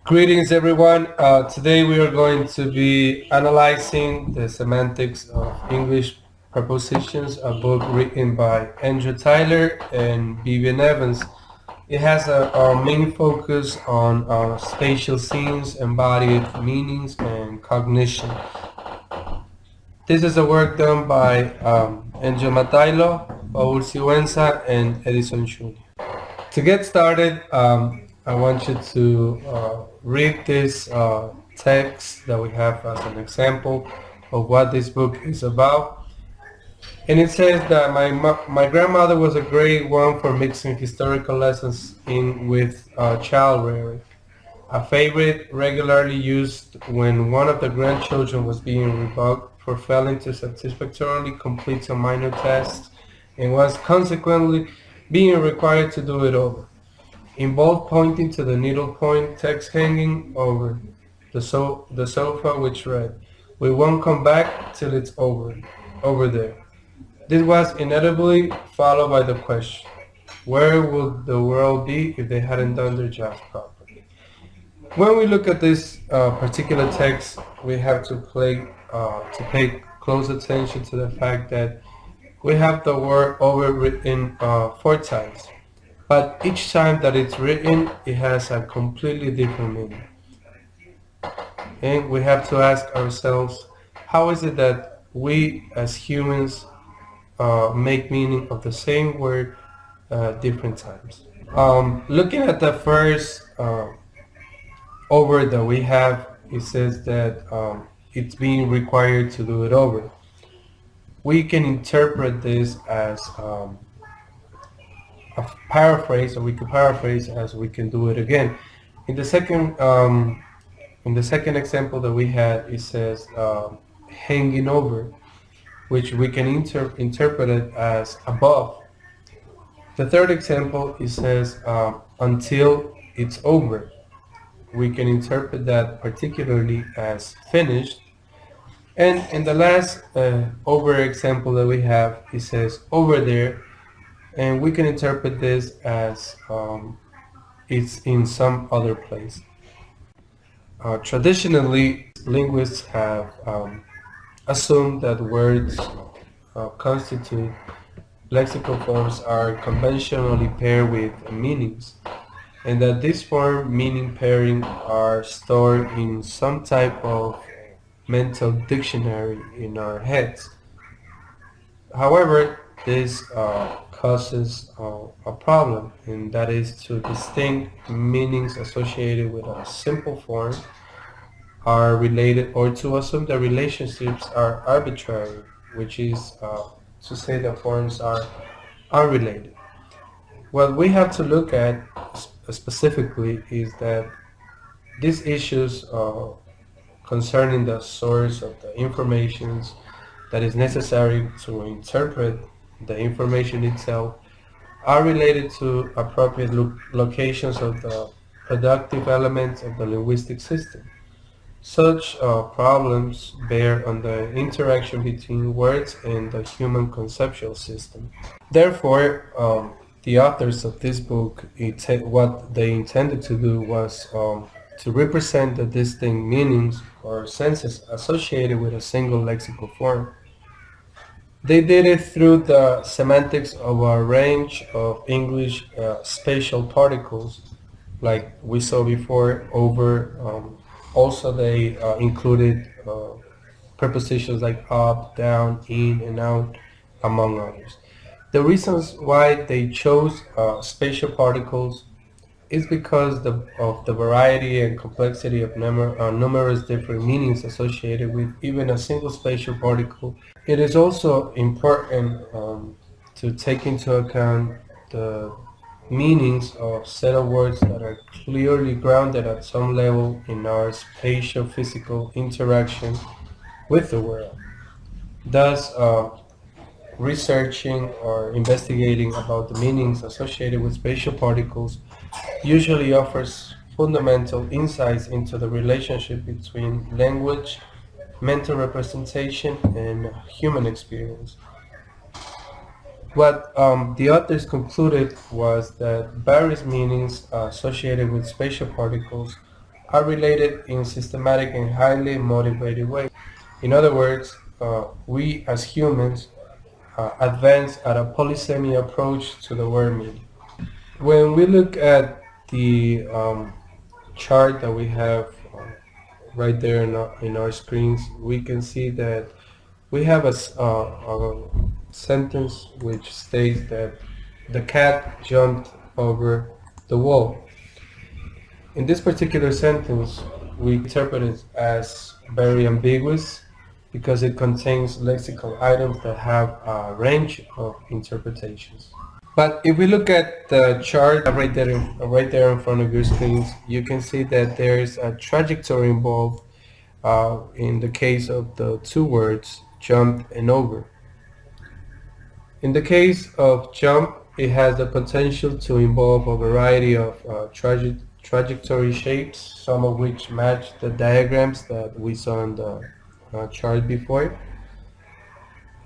Greetings, everyone. Today we are going to be analyzing the semantics of English prepositions, a book written by Andrew Tyler and Vivian Evans. It has our main focus on spatial scenes, embodied meanings, and cognition. This is a work done by Angel Matailo, Siguenza and Edisson Zhunio. To get started, I want you to read this text that we have as an example of what this book is about. And it says that my grandmother was a great one for mixing historical lessons in with child rearing. A favorite regularly used when one of the grandchildren was being rebuked for failing to satisfactorily complete some minor tasks and was consequently being required to do it over. In bold pointing to the needlepoint text hanging over the sofa which read, "We won't come back till it's over there." This was inevitably followed by the question, where would the world be if they hadn't done their jobs properly? When we look at this particular text, we have to pay close attention to the fact that we have the word over written 4 times. But each time that it's written, it has a completely different meaning. And we have to ask ourselves, how is it that we as humans make meaning of the same word different times? Looking at the first over that we have, it says that it's being required to do it over. We can interpret this as a paraphrase, or we could paraphrase as we can do it again. In the second example that we had, it says hanging over, which we can interpret it as above. The third example, it says until it's over. We can interpret that particularly as finished. And in the last over example that we have, it says over there, and we can interpret this as it's in some other place. Traditionally, linguists have assumed that words constitute lexical forms are conventionally paired with meanings, and that this form meaning pairing are stored in some type of mental dictionary in our heads. However, this causes a problem, and that is to distinct meanings associated with a simple form are related, or to assume that relationships are arbitrary, which is to say that forms are unrelated. What we have to look at specifically is that these issues concerning the source of the informations that is necessary to interpret the information itself are related to appropriate locations of the productive elements of the linguistic system. Such problems bear on the interaction between words and the human conceptual system. Therefore, the authors of this book, what they intended to do was to represent the distinct meanings or senses associated with a single lexical form. They did it through the semantics of a range of English spatial particles, like we saw before, over. Also, they included prepositions like up, down, in, and out, among others. The reasons why they chose spatial particles is because of the variety and complexity of numerous different meanings associated with even a single spatial particle. It is also important to take into account the meanings of set of words that are clearly grounded at some level in our spatial physical interaction with the world. Thus, researching or investigating about the meanings associated with spatial particles usually offers fundamental insights into the relationship between language, mental representation, and human experience. What the authors concluded was that various meanings associated with spatial particles are related in systematic and highly motivated ways. In other words, we as humans advance at a polysemy approach to the word meaning. When we look at the chart that we have right there in our screens, we can see that we have a sentence which states that the cat jumped over the wall. In this particular sentence, we interpret it as very ambiguous because it contains lexical items that have a range of interpretations. But if we look at the chart right there in front of your screens, you can see that there's a trajectory involved in the case of the two words jump and over. In the case of jump, it has the potential to involve a variety of trajectory shapes, some of which match the diagrams that we saw in the chart before.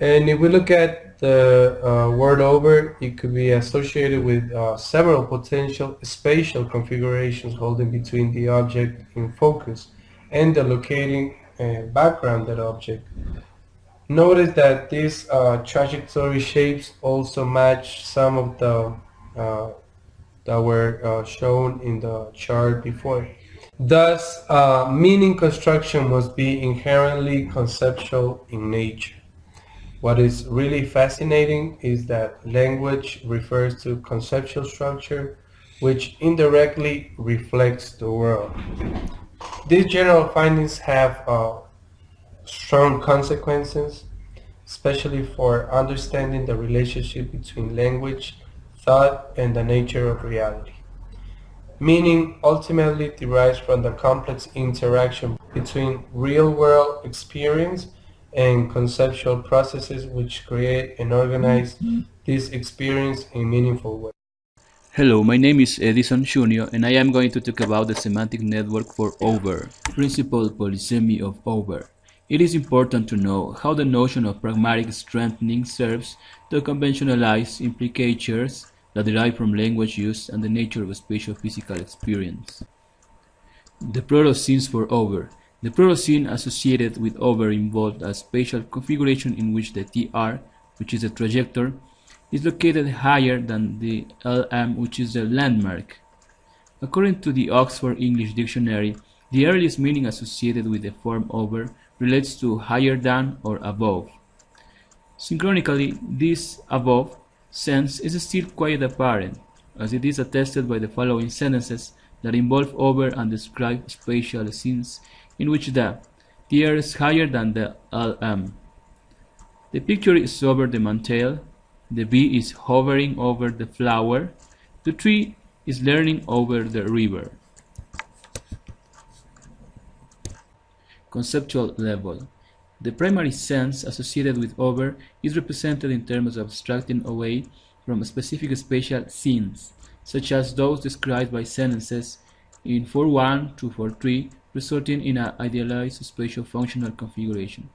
And if we look at the word over, it could be associated with several potential spatial configurations holding between the object in focus and the locating background that object. Notice that these trajectory shapes also match some of the that were shown in the chart before. Thus, meaning construction must be inherently conceptual in nature. What is really fascinating is that language refers to conceptual structure, which indirectly reflects the world. These general findings have strong consequences, especially for understanding the relationship between language, thought, and the nature of reality. Meaning ultimately derives from the complex interaction between real-world experience and conceptual processes which create and organize this experience in meaningful ways. Hello, my name is Edisson Zhunio and I am going to talk about the semantic network for over, principal polysemy of over. It is important to know how the notion of pragmatic strengthening serves to conventionalize implicatures that derive from language use and the nature of spatial physical experience. The proto-scenes for over. The proto-scene associated with over involved a spatial configuration in which the TR, which is the trajectory, is located higher than the LM, which is the landmark. According to the Oxford English Dictionary, the earliest meaning associated with the form over relates to higher than or above. Synchronically, this above sense is still quite apparent, as it is attested by the following sentences that involve over and describe spatial scenes in which the TR is higher than the LM. The picture is over the Matailo, the bee is hovering over the flower, the tree is leaning over the river. Conceptual level. The primary sense associated with over is represented in terms of abstracting away from specific spatial scenes, such as those described by sentences in 4.1 to 4.3, resulting in an idealized spatial functional configuration.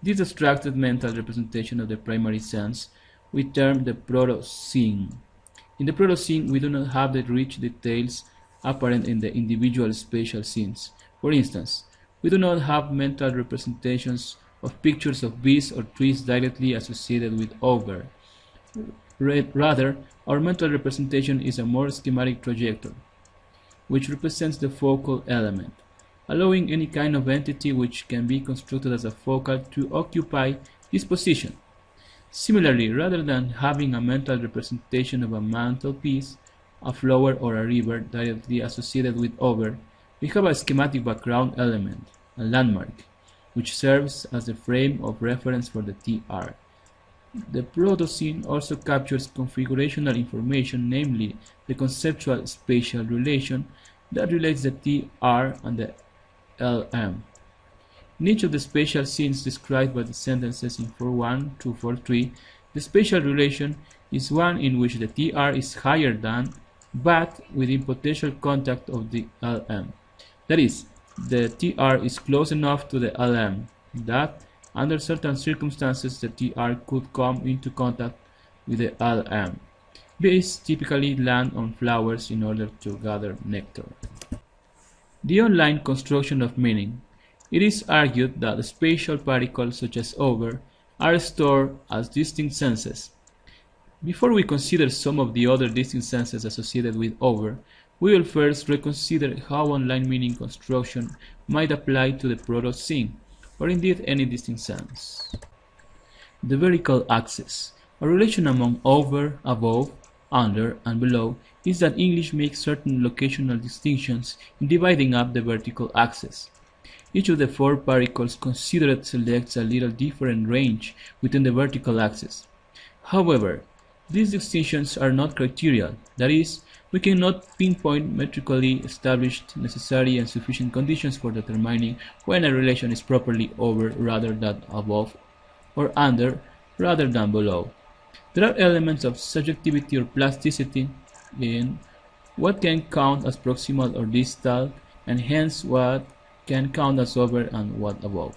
This abstracted mental representation of the primary sense we term the proto-scene. In the proto-scene, we do not have the rich details apparent in the individual spatial scenes. For instance, we do not have mental representations of pictures of bees or trees directly associated with over. Rather, our mental representation is a more schematic trajectory, which represents the focal element, allowing any kind of entity which can be constructed as a focal to occupy this position. Similarly, rather than having a mental representation of a mantelpiece, a flower, or a river directly associated with over, we have a schematic background element, a landmark, which serves as the frame of reference for the TR. The proto-scene also captures configurational information, namely the conceptual spatial relation that relates the TR and the LM. In each of the spatial scenes described by the sentences in 4.1 to 4.3, the spatial relation is one in which the TR is higher than, but within potential contact of the LM. That is, the TR is close enough to the LM that, under certain circumstances, the TR could come into contact with the LM. Bees typically land on flowers in order to gather nectar. The online construction of meaning. It is argued that spatial particles such as over are stored as distinct senses. Before we consider some of the other distinct senses associated with over, we will first reconsider how online meaning construction might apply to the proto scene, or indeed any distinct sense. The vertical axis. A relation among over, above, under, and below is that English makes certain locational distinctions in dividing up the vertical axis. Each of the four particles considered selects a little different range within the vertical axis. However, these distinctions are not criterial, that is, we cannot pinpoint metrically established necessary and sufficient conditions for determining when a relation is properly over rather than above or under rather than below. There are elements of subjectivity or plasticity in what can count as proximal or distal, and hence what can count as over and what above.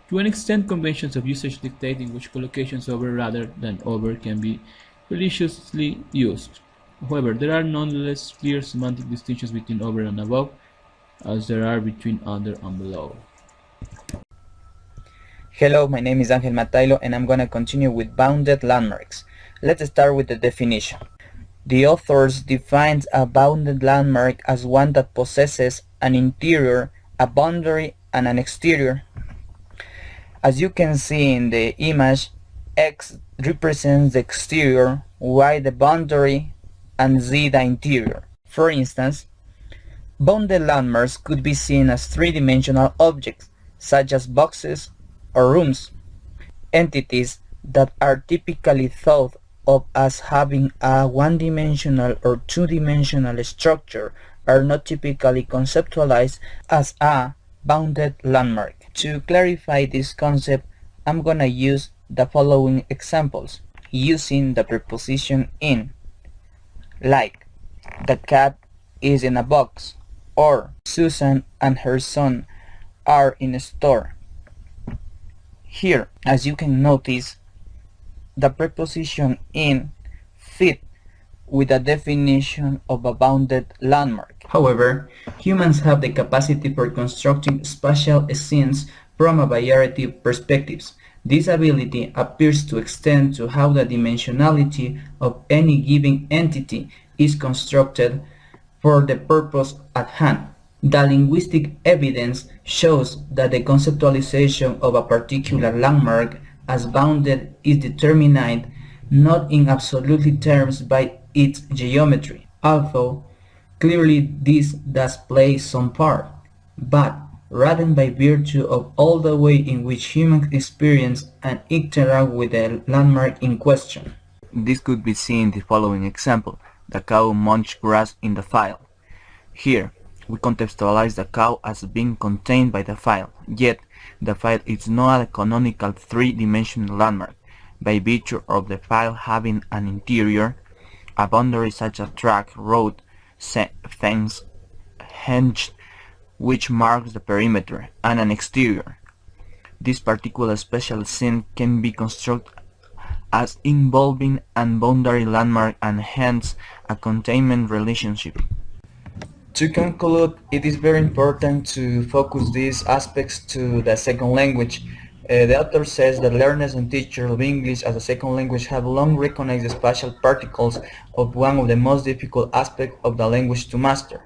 To an extent, conventions of usage dictating which collocations over rather than over can be religiously used. However, there are nonetheless clear semantic distinctions between over and above, as there are between under and below. Hello, my name is Angel Matailo and I'm going to continue with bounded landmarks. Let's start with the definition. The authors defines a bounded landmark as one that possesses an interior, a boundary, and an exterior. As you can see in the image, X represents the exterior, Y the boundary, and Z the interior. For instance, bounded landmarks could be seen as three-dimensional objects, such as boxes or rooms. Entities that are typically thought of as having a one-dimensional or two-dimensional structure are not typically conceptualized as a bounded landmark. To clarify this concept, I'm gonna use the following examples using the preposition in, like the cat is in a box, or Susan and her son are in a store. Here, as you can notice, the preposition in fit with the definition of a bounded landmark. However, humans have the capacity for constructing spatial scenes from a variety of perspectives. This ability appears to extend to how the dimensionality of any given entity is constructed for the purpose at hand. The linguistic evidence shows that the conceptualization of a particular landmark as bounded is determined not in absolute terms by its geometry, although clearly this does play some part, but rather by virtue of all the way in which humans experience and interact with the landmark in question. This could be seen in the following example: the cow munched grass in the file. Here, we contextualize the cow as being contained by the file, yet the file is not a canonical three-dimensional landmark, by virtue of the file having an interior, a boundary such as track, road, fence, hedge, which marks the perimeter, and an exterior. This particular spatial scene can be constructed as involving an boundary landmark and hence a containment relationship. To conclude, it is very important to focus these aspects to the second language. The author says that learners and teachers of English as a second language have long recognized the spatial particles of one of the most difficult aspects of the language to master.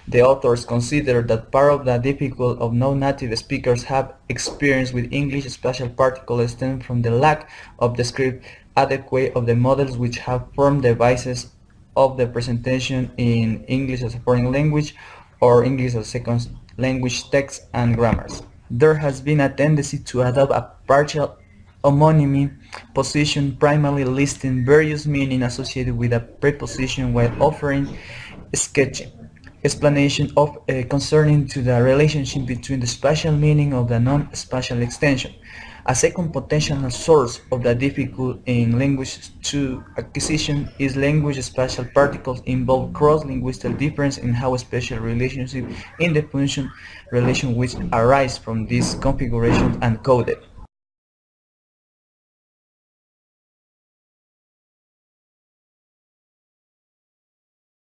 The authors consider that part of the difficulty of non-native speakers have experienced with English spatial particles stem from the lack of descriptive adequacy of the models which have formed the basis of the presentation in English as a foreign language or English as a second language texts and grammars. There has been a tendency to adopt a partial homonymy position, primarily listing various meanings associated with a preposition while offering sketching explanation of concerning to the relationship between the spatial meaning of the non-spatial extension. A second potential source of the difficulty in language to acquisition is language spatial particles involve cross-linguistic difference in how spatial relationship in the function relation which arise from this configuration and coded.